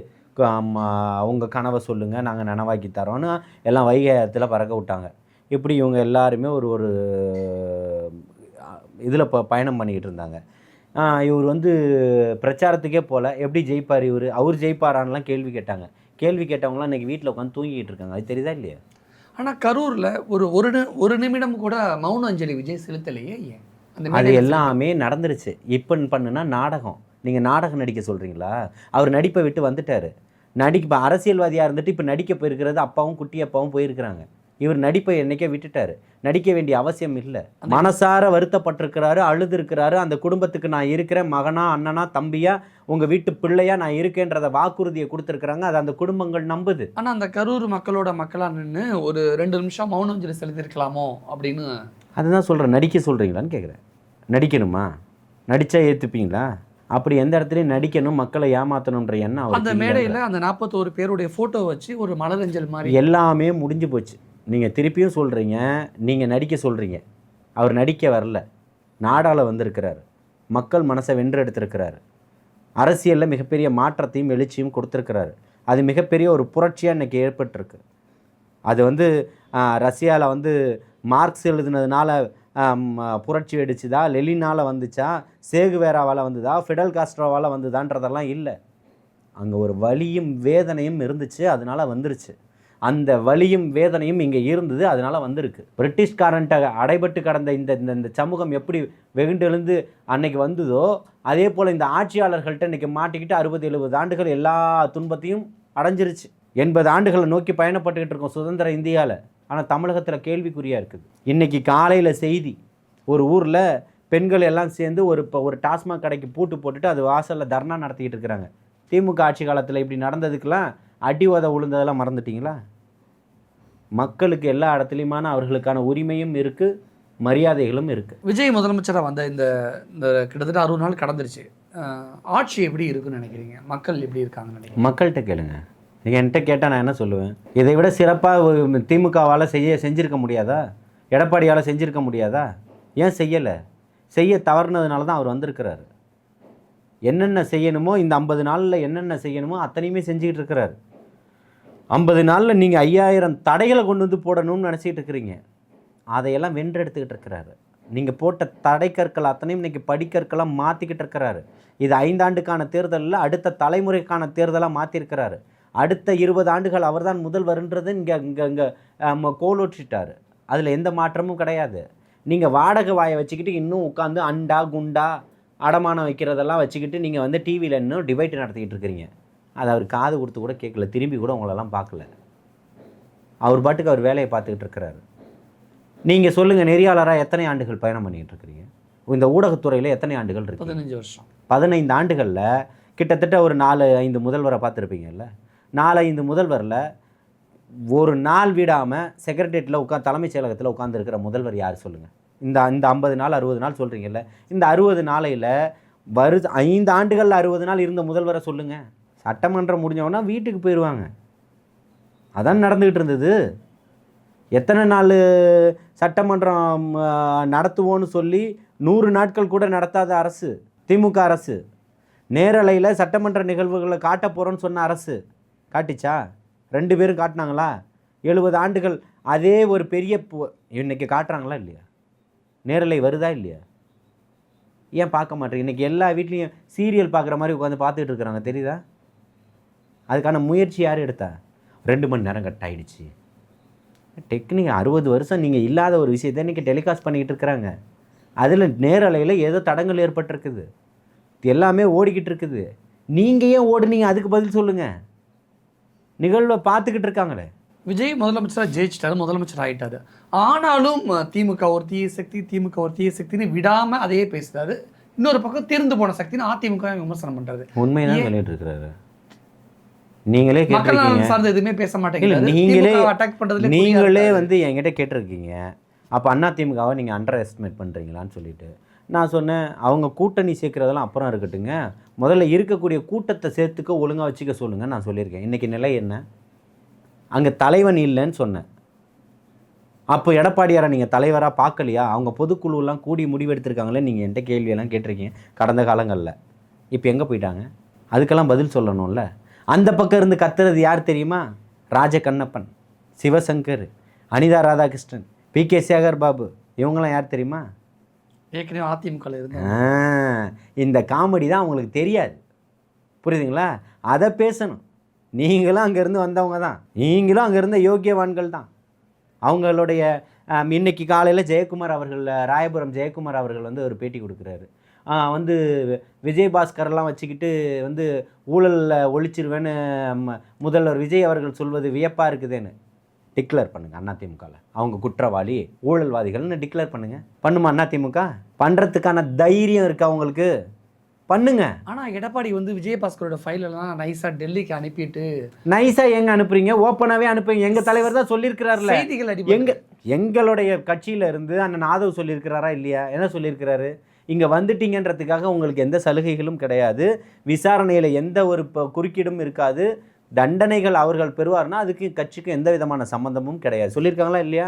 B: அவங்க கனவை சொல்லுங்கள் நாங்கள் நனவாக்கி தரோன்னு எல்லாம் வைகையத்தில் பறக்க விட்டாங்க. இப்படி இவங்க எல்லாருமே ஒரு இதில் பயணம் பண்ணிக்கிட்டு இருந்தாங்க. இவர் வந்து பிரச்சாரத்துக்கே போகல, எப்படி ஜெயிப்பார் இவர், அவர் ஜெயிப்பாரான்லாம் கேள்வி கேட்டாங்க. கேள்வி கேட்டவங்களாம் இன்றைக்கி வீட்டில் உட்காந்து தூங்கிக்கிட்டு இருக்காங்க. அது தெரியுதா இல்லையா?
A: ஆனால் கரூரில் ஒரு நிமிடம் கூட மௌன அஞ்சலி விஜய் செலுத்தலையே, ஏன்?
B: அது எல்லாமே நடந்துருச்சு. இப்போ பண்ணுனா நாடகம். நீங்கள் நாடகம் நடிக்க சொல்கிறீங்களா? அவர் நடிப்பை விட்டு வந்துட்டார். இப்போ அரசியல்வாதியாக இருந்துட்டு இப்போ நடிக்க போயிருக்கிறது அப்பாவும் குட்டி அப்பாவும் போயிருக்கிறாங்க. இவர் நடிப்பை என்னைக்கே விட்டுட்டார். நடிக்க வேண்டிய அவசியம் இல்லை. மனசார வருத்தப்பட்டிருக்கிறாரு, அழுது இருக்கிறாரு. அந்த குடும்பத்துக்கு நான் இருக்கிறேன், மகனா அண்ணனா தம்பியா உங்கள் வீட்டு பிள்ளையா நான் இருக்கேன்றத வாக்குறுதியை கொடுத்துருக்குறாங்க. அது அந்த குடும்பங்கள் நம்புது.
A: ஆனால் அந்த கரூர் மக்களோட மக்களாக நின்று ஒரு 2 நிமிஷம் மௌனஞ்சலி செலுத்திருக்கலாமோ அப்படின்னு
B: அதுதான் சொல்கிறேன். நடிக்க சொல்கிறீங்களான்னு கேட்குறேன். நடிக்கணுமா? நடித்தா ஏற்றுப்பீங்களா? அப்படி எந்த இடத்துலையும் நடிக்கணும், மக்களை ஏமாற்றணுன்ற எண்ணம்
A: அந்த மேடையில் அந்த 41 பேருடைய ஃபோட்டோ வச்சு ஒரு மலரஞ்சல் மாதிரி
B: எல்லாமே முடிஞ்சு போச்சு. நீங்கள் திருப்பியும் சொல்கிறீங்க, நீங்கள் நடிக்க சொல்கிறீங்க. அவர் நடிக்க வரல, நாடால் வந்திருக்கிறார், மக்கள் மனசை வென்றெடுத்திருக்கிறார், அரசியலில் மிகப்பெரிய மாற்றத்தையும் எழுச்சியும் கொடுத்துருக்கிறாரு. அது மிகப்பெரிய ஒரு புரட்சியாக இன்றைக்கி ஏற்பட்டிருக்கு. அது ரஷ்யாவில் மார்க்ஸ் எழுதுனதுனால புரட்சி வெடிச்சுதா, லெலினால் வந்துச்சா, சேகுவேராவால் வந்ததா, ஃபிடல் காஸ்ட்ரோவால் வந்ததான்றதெல்லாம் இல்லை. அங்கே ஒரு வலியும் வேதனையும் இருந்துச்சு, அதனால வந்துருச்சு. அந்த வலியும் வேதனையும் இங்கே இருந்தது, அதனால வந்திருக்கு. பிரிட்டிஷ்காரன்ட்ட அடைபட்டு கடந்த இந்த சமூகம் எப்படி வெகுண்டெழுந்து அன்னைக்கு வந்ததோ, அதே போல் இந்த ஆட்சியாளர்கள்ட்ட இன்றைக்கி மாட்டிக்கிட்டு 60-70 ஆண்டுகள் எல்லா துன்பத்தையும் அடைஞ்சிருச்சு. 80 ஆண்டுகளை நோக்கி பயணப்பட்டுக்கிட்டு இருக்கோம் சுதந்திர இந்தியாவில். ஆனால் தமிழகத்தில் கேள்விக்குறியாக இருக்குது. இன்றைக்கி காலையில் செய்தி, ஒரு ஊரில் பெண்கள் எல்லாம் சேர்ந்து ஒரு டாஸ்மாக் கடைக்கு பூட்டு போட்டுட்டு அது வாசலில் தர்ணா நடத்திக்கிட்டு இருக்கிறாங்க. திமுக ஆட்சி காலத்தில் இப்படி நடந்ததுக்கெல்லாம் அடி உத விழுந்ததெல்லாம் மறந்துட்டிங்களா? மக்களுக்கு எல்லா இடத்துலையுமான அவர்களுக்கான உரிமையும் இருக்குது, மரியாதைகளும் இருக்குது.
A: விஜய் முதலமைச்சராக வந்த இந்த கிட்டத்தட்ட 60 நாள் கடந்துருச்சு. ஆட்சி எப்படி இருக்குன்னு நினைக்கிறீங்க? மக்கள் எப்படி இருக்காங்கன்னு நினைக்கிறீங்க?
B: மக்கள்கிட்ட கேளுங்க. நீங்கள் என்கிட்ட கேட்டால் நான் என்ன சொல்லுவேன்? இதை விட சிறப்பாக திமுகவால் செஞ்சுருக்க முடியாதா? எடப்பாடியால் செஞ்சுருக்க முடியாதா? ஏன் செய்யலை? செய்ய தவறுனதுனால தான் அவர் வந்திருக்கிறாரு. என்னென்ன செய்யணுமோ இந்த 50 நாளில் என்னென்ன செய்யணுமோ அத்தனையுமே செஞ்சுக்கிட்டு இருக்கிறாரு. 50 நாளில் நீங்கள் 5000 தடைகளை கொண்டு போடணும்னு நினச்சிக்கிட்டு இருக்கிறீங்க. அதையெல்லாம் வென்றெடுத்துக்கிட்டு இருக்கிறாரு. நீங்கள் போட்ட தடை கற்கள் அத்தனையும் இன்றைக்கி படிக்கற்களாக மாற்றிக்கிட்டு இருக்கிறாரு. இது 5 ஆண்டுக்கான தேர்தலில் அடுத்த தலைமுறைக்கான தேர்தலாக மாற்றிருக்கிறாரு. அடுத்த 20 ஆண்டுகள் அவர் தான் முதல்வருன்றது இங்கே கோலோற்றிட்டார். அதில் எந்த மாற்றமும் கிடையாது. நீங்கள் வாடகை வாயை வச்சுக்கிட்டு இன்னும் உட்காந்து அண்டா குண்டா அடமானம் வைக்கிறதெல்லாம் வச்சுக்கிட்டு நீங்கள் டிவியில் இன்னும் டிபேட் நடத்திக்கிட்டு இருக்கிறீங்க. அது அவர் காது கொடுத்து கூட கேட்கல, திரும்பி கூட உங்களெல்லாம் பார்க்கல. அவர் பாட்டுக்கு அவர் வேலையை பார்த்துக்கிட்டு இருக்கிறாரு. நீங்கள் சொல்லுங்கள், நெறியாளராக எத்தனை ஆண்டுகள் பயணம் பண்ணிக்கிட்டு இருக்கிறீங்க? இந்த ஊடகத்துறையில் எத்தனை ஆண்டுகள் இருக்கு?
A: 15 வருஷம்.
B: 15 ஆண்டுகளில் கிட்டத்தட்ட ஒரு 4-5 முதல்வரை பார்த்துருப்பீங்கல்ல. 4-5 முதல்வரில் ஒரு நாள் விடாமல் செக்ரட்டரியேட்டில் தலைமைச் செயலகத்தில் உட்காந்துருக்கிற முதல்வர் யார் சொல்லுங்கள்? இந்த 50 நாள் 60 நாள் சொல்கிறீங்கல்ல, இந்த 60 நாளையில் 5 ஆண்டுகளில் 60 நாள் இருந்த முதல்வரை சொல்லுங்கள். சட்டமன்றம் முடிஞ்சவொன்னா வீட்டுக்கு போயிடுவாங்க. அதான் நடந்துக்கிட்டு இருந்தது. எத்தனை நாள் சட்டமன்றம் நடத்துவோன்னு சொல்லி 100 நாட்கள் கூட நடத்தாத அரசு திமுக அரசு. நேரலையில் சட்டமன்ற நிகழ்வுகளை காட்ட போகிறோன்னு சொன்ன அரசு காட்டிச்சா? 2 பேரும் காட்டினாங்களா? 70 ஆண்டுகள் அதே ஒரு பெரிய இன்றைக்கி காட்டுறாங்களா இல்லையா? நேரலை வருதா இல்லையா? ஏன் பார்க்க மாட்டேங்க? இன்றைக்கி எல்லா வீட்லேயும் சீரியல் பார்க்குற மாதிரி உட்காந்து பார்த்துட்டு இருக்கிறாங்க, தெரியுதா? அதுக்கான முயற்சி யார் எடுத்தா? 2 மணி நேரம் கட் ஆகிடுச்சு. டெக்னிக் 60 வருஷம் நீங்கள் இல்லாத ஒரு விஷயத்தை இன்றைக்கி டெலிகாஸ்ட் பண்ணிக்கிட்டு இருக்கிறாங்க. அதில் நேரலையில் ஏதோ தடங்கள் ஏற்பட்டிருக்குது, எல்லாமே ஓடிக்கிட்டு இருக்குது. நீங்கள் ஏன் ஓடுனீங்க? அதுக்கு பதில் சொல்லுங்கள். நிகழ்வை பார்த்துக்கிட்டு இருக்காங்களே.
A: விஜய் முதலமைச்சராக ஜெயிச்சிட்டாரு, முதலமைச்சர் ஆகிட்டாரு. ஆனாலும் திமுக ஒரு தீய சக்தி, திமுக ஒரு தீய சக்தின்னு விடாமல் அதையே பேசுகிறாரு. இன்னொரு பக்கம் தீர்ந்து போன சக்தின்னு அதிமுக விமர்சனம் பண்ணுறாரு.
B: உண்மைதான் சொல்லிட்டு இருக்கிறாரு. நீங்களே கேட்டிருக்கீங்க,
A: சார்ந்த எதுவுமே பேச மாட்டேங்கிறீங்க.
B: நீங்களே என்கிட்ட கேட்டிருக்கீங்க, அப்போ அதிமுகவை நீங்கள் அண்டர் எஸ்டிமேட் பண்ணுறீங்களான்னு சொல்லிட்டு. நான் சொன்னேன், அவங்க கூட்டணி சேர்க்குறதெல்லாம் அப்புறம் இருக்கட்டுங்க, முதல்ல இருக்கக்கூடிய கூட்டத்தை சேர்த்துக்க ஒழுங்காக வச்சுக்க சொல்லுங்கள் நான் சொல்லியிருக்கேன். இன்றைக்கி நிலை என்ன? அங்கே தலைவன் இல்லைன்னு சொன்னேன். அப்போ எடப்பாடியாரை நீங்கள் தலைவராக பார்க்கலையா? அவங்க பொதுக்குழுலாம் கூடி முடிவெடுத்திருக்காங்களே, நீங்கள் என்கிட்ட கேள்வியெல்லாம் கேட்டிருக்கீங்க கடந்த காலங்களில். இப்போ எங்கே போயிட்டாங்க? அதுக்கெல்லாம் பதில் சொல்லணும்ல. அந்த பக்கம் இருந்து கத்துறது யார் தெரியுமா? ராஜகண்ணப்பன், சிவசங்கர், அனிதா ராதாகிருஷ்ணன், பி.கே. சேகர் பாபு, இவங்களாம் யார் தெரியுமா?
A: ஏற்கனவே அதிமுக இருந்து.
B: இந்த காமெடி தான் அவங்களுக்கு தெரியாது, புரியுதுங்களா? அதை பேசணும். நீங்களும் அங்கேருந்து வந்தவங்க தான், நீங்களும் அங்கே இருந்த யோக்கியவான்கள் தான். அவங்களுடைய இன்னைக்கு காலையில் ஜெயக்குமார் அவர்கள், ராயபுரம் ஜெயக்குமார் அவர்கள் ஒரு பேட்டி கொடுக்குறாரு. வந்து விஜயபாஸ்கரெல்லாம் வச்சுக்கிட்டு வந்து ஊழலில் ஒழிச்சிருவேன்னு முதல்வர் விஜய் அவர்கள் சொல்வது வியப்பாக இருக்குதுன்னு டிக்ளேர் பண்ணுங்கள் அதிமுகவில். அவங்க குற்றவாளி ஊழல்வாதிகள்னு டிக்ளேர் பண்ணுமா அதிமுக? பண்ணுறதுக்கான தைரியம் இருக்கா உங்களுக்கு? பண்ணுங்க.
A: ஆனால் எடப்பாடி வந்து விஜயபாஸ்கரோட ஃபைலெல்லாம் நைஸாக டெல்லிக்கு அனுப்பிட்டு
B: நைஸாக எங்கே அனுப்புறீங்க? ஓப்பனாகவே அனுப்புங்க. எங்கள் தலைவர் தான் சொல்லியிருக்கிறாருல.
A: செய்திகள்
B: எங்களுடைய கட்சியில் இருந்து அண்ணன் ஆதவ் சொல்லியிருக்கிறாரா இல்லையா? என்ன சொல்லியிருக்கிறாரு? இங்கே வந்துட்டீங்கன்றதுக்காக உங்களுக்கு எந்த சலுகைகளும் கிடையாது, விசாரணையில் எந்த ஒரு குறுக்கீடும் இருக்காது, தண்டனைகள் அவர்கள் பெறுவார்னா அதுக்கு கட்சிக்கு எந்த விதமான சம்பந்தமும் கிடையாது சொல்லியிருக்காங்களா இல்லையா?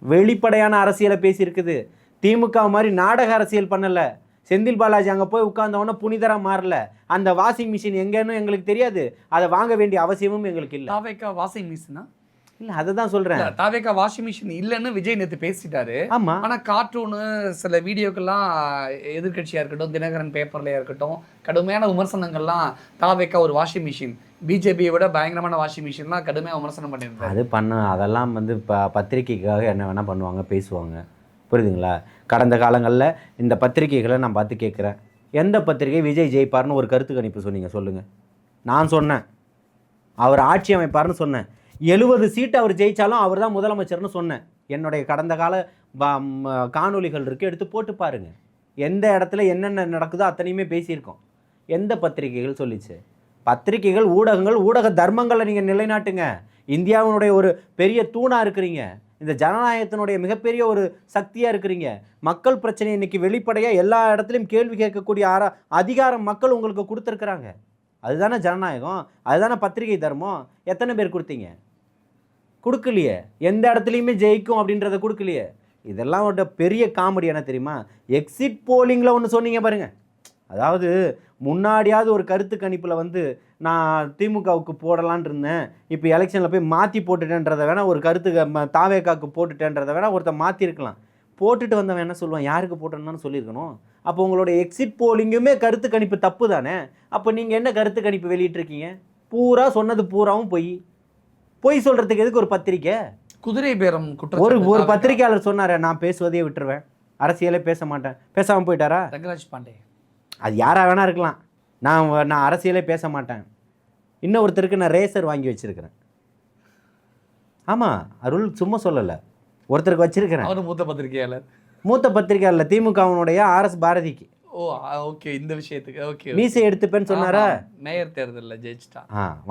B: வெளிப்படையான அரசியலை பேசியிருக்குது. திமுக மாதிரி நாடக அரசியல் பண்ணலை. செந்தில் பாலாஜி அங்கே போய் உட்கார்ந்தவொன்னே புனிதராக மாறல. அந்த வாஷிங் மிஷின் எங்கன்னு எங்களுக்கு தெரியாது, அதை வாங்க வேண்டிய அவசியமும் எங்களுக்கு இல்லை.
A: தாவேக்கா வாஷிங் மிஷினா? இல்லை,
B: அதை தான் சொல்கிறேன்.
A: தாவேக்கா வாஷிங் மிஷின் இல்லைன்னு விஜய் நேற்று பேசிட்டாரு.
B: ஆமாம்.
A: ஆனால் கார்ட்டூனு சில வீடியோக்கெல்லாம் எதிர்கட்சியாக இருக்கட்டும், தினகரன் பேப்பர்லையாக இருக்கட்டும், கடுமையான விமர்சனங்கள்லாம் தாவேக்கா ஒரு வாஷிங் மிஷின், பிஜேபியை விட பயங்கரமான வாஷிங் மிஷின்லாம் கடுமையாக விமர்சனம் பண்ணியிருந்தாரு.
B: அதெல்லாம் வந்து பத்திரிக்கைக்காக என்ன வேணால் பண்ணுவாங்க, பேசுவாங்க. புரியுதுங்களா? கடந்த காலங்களில் இந்த பத்திரிகைகளை நான் பார்த்து கேட்குறேன், எந்த பத்திரிகை விஜய் ஜெயிப்பார்னு ஒரு கருத்து கணிப்பு சொன்னீங்க சொல்லுங்கள். நான் சொன்னேன் அவர் ஆட்சி அமைப்பார்னு சொன்னேன். 70 சீட்டு அவர் ஜெயித்தாலும் அவர் தான் முதலமைச்சர்னு சொன்னேன். என்னுடைய கடந்த கால காணொலிகள் இருக்குது, எடுத்து போட்டு பாருங்கள். எந்த இடத்துல என்னென்ன நடக்குதோ அத்தனையுமே பேசியிருக்கோம். எந்த பத்திரிகைகள் சொல்லிச்சு? பத்திரிகைகள், ஊடகங்கள், ஊடக தர்மங்களை நீங்கள் நிலைநாட்டுங்க. இந்தியாவினுடைய ஒரு பெரிய தூணாக இருக்கிறீங்க, இந்த ஜனநாயகத்தினுடைய மிகப்பெரிய ஒரு சக்தியாக இருக்கிறீங்க. மக்கள் பிரச்சனை இன்றைக்கி வெளிப்படையாக எல்லா இடத்துலையும் கேள்வி கேட்கக்கூடிய அதிகாரம் மக்கள் உங்களுக்கு கொடுத்துருக்குறாங்க. அதுதானே ஜனநாயகம், அதுதானே பத்திரிகை தர்மம். எத்தனை பேர் கொடுத்தீங்க? கொடுக்கலையே. எந்த இடத்துலையுமே ஜெயிக்கும் அப்படின்றத கொடுக்கலையே. இதெல்லாம் ஒரு பெரிய காமெடி என்ன தெரியுமா? எக்ஸிட் போலிங்கில் ஒன்று சொன்னீங்க பாருங்கள். அதாவது முன்னாடியாவது ஒரு கருத்து கணிப்பில் வந்து நான் திமுகவுக்கு போடலான் இருந்தேன், இப்போ எலெக்ஷனில் போய் மாற்றி போட்டுட்டேன்றதை வேணால் ஒரு கருத்து தாவேக்காவுக்கு போட்டுட்டேன்றதை வேணால் ஒருத்தர் மாற்றிருக்கலாம். போட்டுட்டு வந்தவன் என்ன சொல்லுவான்? யாருக்கு போட்டேன்னு சொல்லியிருக்கணும். அப்போ உங்களோட எக்ஸிட் போலிங்குமே கருத்து கணிப்பு தப்பு தானே? அப்போ நீங்கள் என்ன கருத்து கணிப்பு வெளியிட்டிருக்கீங்க? பூரா சொன்னது பூராவும் பொய் சொல்கிறதுக்கு எதுக்கு ஒரு பத்திரிக்கை?
A: குதிரை பேரம்
B: ஒரு பத்திரிக்கையாளர் சொன்னார், நான் பேசுவதையே விட்டுருவேன், அரசியலே பேச மாட்டேன். பேசாமல் போயிட்டாரா?
A: ரங்கராஜ் பாண்டே.
B: அது யாராக வேணா இருக்கலாம். நான் அரசியலே பேச மாட்டேன். இன்னும் ஒருத்தருக்கு நான் ரேசர் வாங்கி வச்சுருக்கிறேன். ஆமாம், அருள் சும்மா சொல்லலை, ஒருத்தருக்கு வச்சிருக்கிறேன்.
A: அவர்
B: மூத்த பத்திரிகையாளர் திமுகவினுடைய RS பாரதிக்கு.
A: ஓ ஓகே, இந்த விஷயத்துக்கு ஓகே,
B: மீசை எடுத்துப்பேன்னு சொன்னாரா?
A: மேயர் தேர்தலில் ஜெயிச்சிட்டா.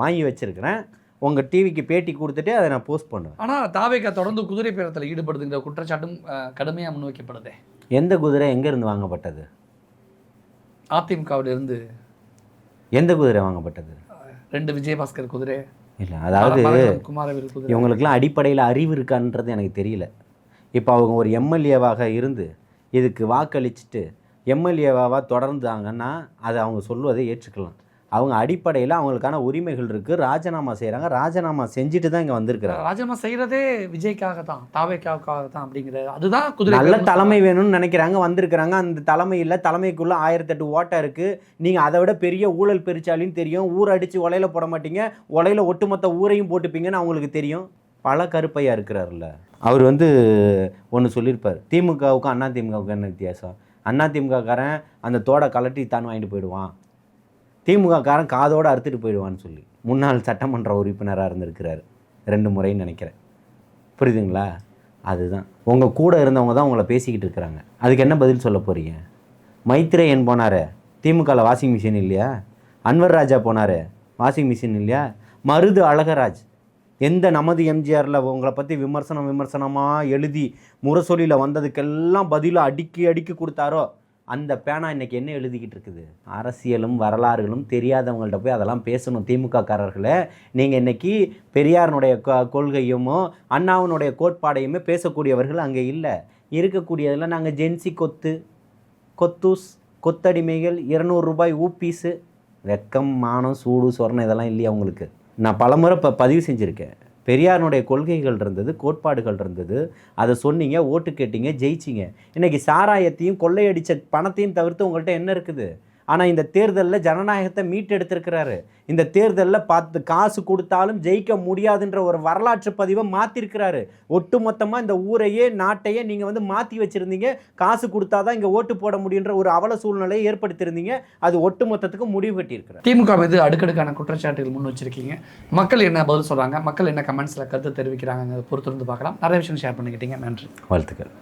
B: வாங்கி வச்சிருக்கிறேன். உங்கள் டிவிக்கு பேட்டி கொடுத்துட்டு அதை நான் போஸ்ட் பண்ணுவேன்.
A: ஆனால் தாவேக்கா தொடர்ந்து குதிரை பேரத்தில் ஈடுபடுதுங்கிற குற்றச்சாட்டும் கடுமையாக முன்வைக்கப்படுதே.
B: எந்த குதிரை எங்கேருந்து வாங்கப்பட்டது?
A: அதிமுகவிலிருந்து.
B: எந்த குதிரை வாங்கப்பட்டது?
A: 2 விஜயபாஸ்கர் குதிரை.
B: இல்லை, அதாவது
A: குமாரவீர் குதிரை.
B: இவங்களுக்குலாம் அடிப்படையில் அறிவு இருக்கான்றது எனக்கு தெரியல. இப்போ அவங்க ஒரு எம்எல்ஏவாக இருந்து இதுக்கு வாக்களிச்சுட்டு எம்எல்ஏவாக தொடர்ந்தாங்கன்னா அதை அவங்க சொல்வதை ஏற்றுக்கலாம். அவங்க அடிப்படையில் அவங்களுக்கான உரிமைகள் இருக்குது, ராஜினாமா செய்கிறாங்க. ராஜினாமா செஞ்சுட்டு தான் இங்கே வந்திருக்கிறாங்க.
A: ராஜினாமா செய்கிறதே விஜய்க்காக தான், தாவேக்காவுக்காக தான் அப்படிங்கிறது. அதுதான் குதிரை.
B: நல்ல தலைமை வேணும்னு நினைக்கிறாங்க, வந்திருக்கிறாங்க. அந்த தலைமையில் தலைமைக்குள்ளே 1008 ஓட்டை இருக்குது. நீங்கள் அதை விட பெரிய ஊழல் பெருச்சாலின்னு தெரியும். ஊரை அடித்து உலையில் போட மாட்டீங்க, உலையில் ஒட்டுமொத்த ஊரையும் போட்டுப்பீங்கன்னு அவங்களுக்கு தெரியும். பல கருப்பையாக இருக்கிறார்ல அவர் வந்து ஒன்று சொல்லியிருப்பார், திமுகவுக்கும் அதிமுகவுக்கும் என்ன வித்தியாசம்? அதிமுகக்காரன் அந்த தோடை கலட்டி தான் வாங்கிட்டு போயிடுவான், திமுகக்காரன் காதோடு அறுத்துட்டு போயிடுவான்னு சொல்லி முன்னாள் சட்டமன்ற உறுப்பினராக இருந்திருக்கிறார் 2 முறைன்னு நினைக்கிறேன். புரியுதுங்களா? அதுதான் உங்கள் கூட இருந்தவங்க தான் உங்களை பேசிக்கிட்டு இருக்கிறாங்க. அதுக்கு என்ன பதில் சொல்ல போகிறீங்க? மைத்ரேயன் போனார், திமுகவில் வாஷிங் மிஷின் இல்லையா? அன்வர் ராஜா போனார், வாஷிங் மிஷின் இல்லையா? மருது அழகராஜ் எந்த நமது எம்ஜிஆரில் உங்களை பற்றி விமர்சனமாக எழுதி முரசொலியில் வந்ததுக்கெல்லாம் பதிலாக அடுக்கி கொடுத்தாரோ அந்த பேனா இன்றைக்கி என்ன எழுதிக்கிட்டு இருக்குது? அரசியலும் வரலாறுகளும் தெரியாதவங்கள்ட்ட போய் அதெல்லாம் பேசணும். திமுககாரர்களே, நீங்கள் இன்றைக்கி பெரியாரனுடைய கொள்கையுமோ அண்ணாவினுடைய கோட்பாடையுமே பேசக்கூடியவர்கள் அங்கே இல்லை. இருக்கக்கூடியதில் நாங்கள் ஜென்சி கொத்தூஸ் கொத்தடிமைகள் 200 ரூபாய் ஊப்பீஸு, வெக்கம் மானம் சூடு சொர்ணம் இதெல்லாம் இல்லையா உங்களுக்கு? நான் பலமுறை பதிவு செஞ்சுருக்கேன். பெரியாருடைய கொள்கைகள் இருந்தது, கோட்பாடுகள் இருந்தது, அதை சொன்னீங்க, ஓட்டு கேட்டீங்க, ஜெயிச்சிங்க. இன்றைக்கி சாராயத்தையும் கொள்ளையடித்த பணத்தையும் தவிர்த்து உங்கள்கிட்ட என்ன இருக்குது? ஆனால் இந்த தேர்தலில் ஜனநாயகத்தை மீட்டெடுத்திருக்கிறாரு. இந்த தேர்தலில் காசு கொடுத்தாலும் ஜெயிக்க முடியாதுன்ற ஒரு வரலாற்று பதிவை மாற்றிருக்கிறாரு. ஒட்டு மொத்தமாக இந்த ஊரையே நாட்டையே நீங்கள் வந்து மாற்றி வச்சுருந்தீங்க. காசு கொடுத்தாதான் இங்கே ஓட்டு போட முடியுன்ற ஒரு அவல சூழ்நிலையை ஏற்படுத்தியிருந்தீங்க. அது ஒட்டு மொத்தத்துக்கு முடிவு கட்டியிருக்கிறார்.
A: திமுக மீது அடுக்கடுக்கான குற்றச்சாட்டுகள் முன் வச்சிருக்கீங்க. மக்கள் என்ன பதில் சொல்கிறாங்க, மக்கள் என்ன கமெண்ட்ஸில் கருத்து தெரிவிக்கிறாங்க பொறுத்திருந்து பார்க்கலாம். நிறைய விஷயம் ஷேர் பண்ணிக்கிட்டீங்க. நன்றி,
B: வாழ்த்துக்கள்.